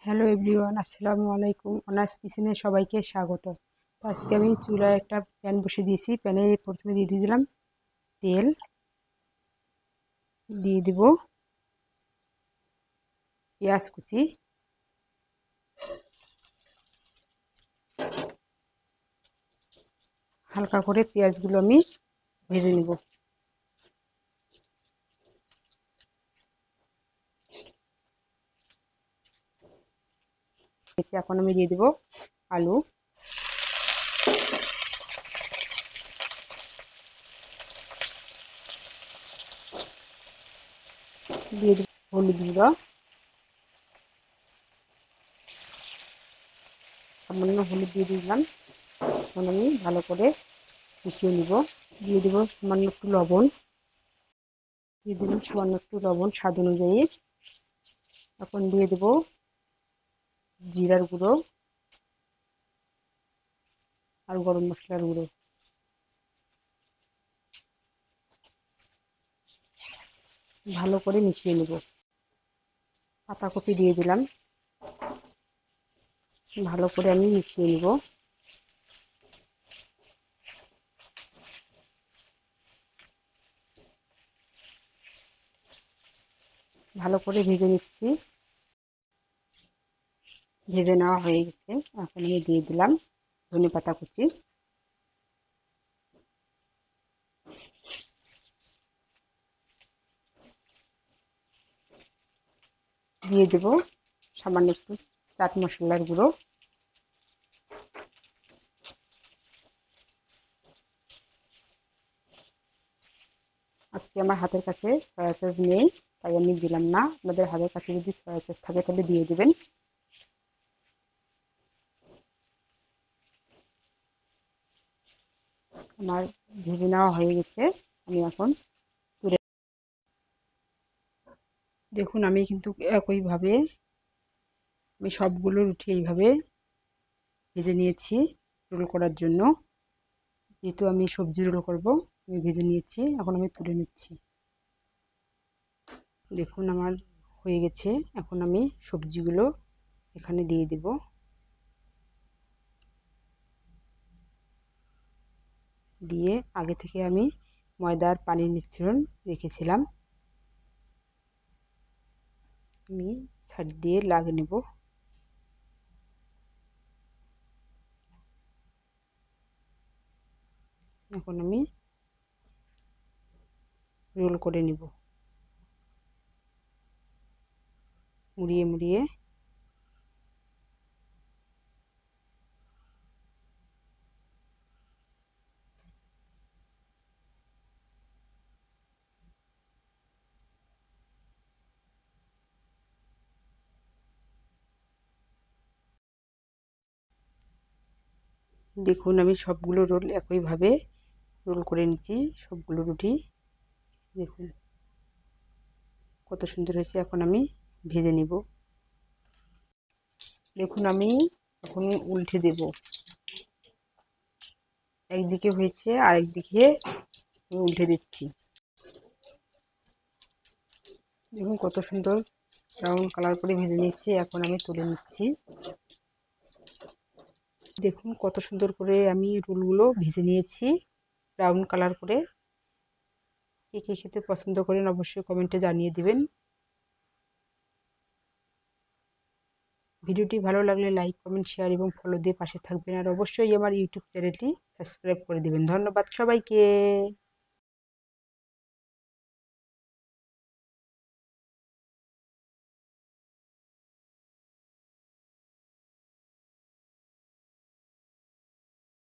Hello everyone, আসসালামু আলাইকুম। Honours কিচেনে সবাইকে স্বাগত। তো আজকে আমি চুলায় একটা প্যান বসিয়ে দিয়েছি। প্যানে প্রথমে দিয়ে দিলাম তেল, দিয়ে দিব পেঁয়াজ কুচি, হালকা করে পেঁয়াজগুলো আমি ভেজে নিব। এখন আমি দিয়ে দিব আলু, দিয়ে দিব হলুদ গুঁড়ো, সামান্য হলুদ দিয়ে দিলাম। এখন আমি ভালো করে মিশিয়ে নিব। দিয়ে দিব সামান্য একটু লবণ, দিয়ে দিলাম সামান্য একটু লবণ স্বাদ অনুযায়ী। এখন দিয়ে দেব জিরার গুঁড়ো আর গরম মশলার গুঁড়ো। ভালো করে মিশিয়ে নেব। পাতাকপি দিয়ে দিলাম, ভালো করে আমি মিশিয়ে নেব। ভালো করে ভেজে নিচ্ছি। ভেজে নেওয়া হয়ে গেছে। এখন আমি দিয়ে দিলাম ধনেপাতা কুচি, দিয়ে দেব সামান্য একটু চাট মশলার গুঁড়ো, আজকে আমার হাতের কাছে সয়া সস নেই তাই আমি দিলাম না। আপনাদের হাতের কাছে যদি সয়া সস থাকে তাহলে দিয়ে দেবেন। আমার ভেজে নেওয়া হয়ে গেছে। আমি এখন তুলে দেখুন, আমি কিন্তু একইভাবে আমি সবগুলো রুটি এইভাবে ভেজে নিয়েছি রোল করার জন্য। যেহেতু আমি সবজি রোল করব, আমি ভেজে নিয়েছি। এখন আমি তুলে নিচ্ছি। দেখুন আমার হয়ে গেছে। এখন আমি সবজিগুলো এখানে দিয়ে দেব। দিয়ে আগে থেকে আমি ময়দার পানির মিশ্রণ রেখেছিলাম, আমি ছাড় দিয়ে লাগিয়ে নেব। এখন আমি রোল করে নেব, মুড়িয়ে মুড়িয়ে। দেখুন আমি সবগুলো রোল একইভাবে রোল করে নিচ্ছি, সবগুলো রুটি। দেখুন কত সুন্দর হয়েছে। এখন আমি ভেজে নেব। দেখুন আমি এখন উল্টে দেব। একদিকে হয়েছে আর একদিকে উল্টে দিচ্ছি। দেখুন কত সুন্দর ব্রাউন কালার করে ভেজে নিচ্ছি। এখন আমি তুলে নিচ্ছি। দেখুন কত সুন্দর করে আমি রোলগুলো ভেজে নিয়েছি ব্রাউন কালার করে। কে কে খেতে পছন্দ করেন অবশ্যই কমেন্টে জানিয়ে দিবেন। ভিডিওটি ভালো লাগলে লাইক, কমেন্ট, শেয়ার এবং ফলো দিয়ে পাশে থাকবেন। আর অবশ্যই আমার ইউটিউব চ্যানেলটি সাবস্ক্রাইব করে দিবেন। ধন্যবাদ সবাইকে।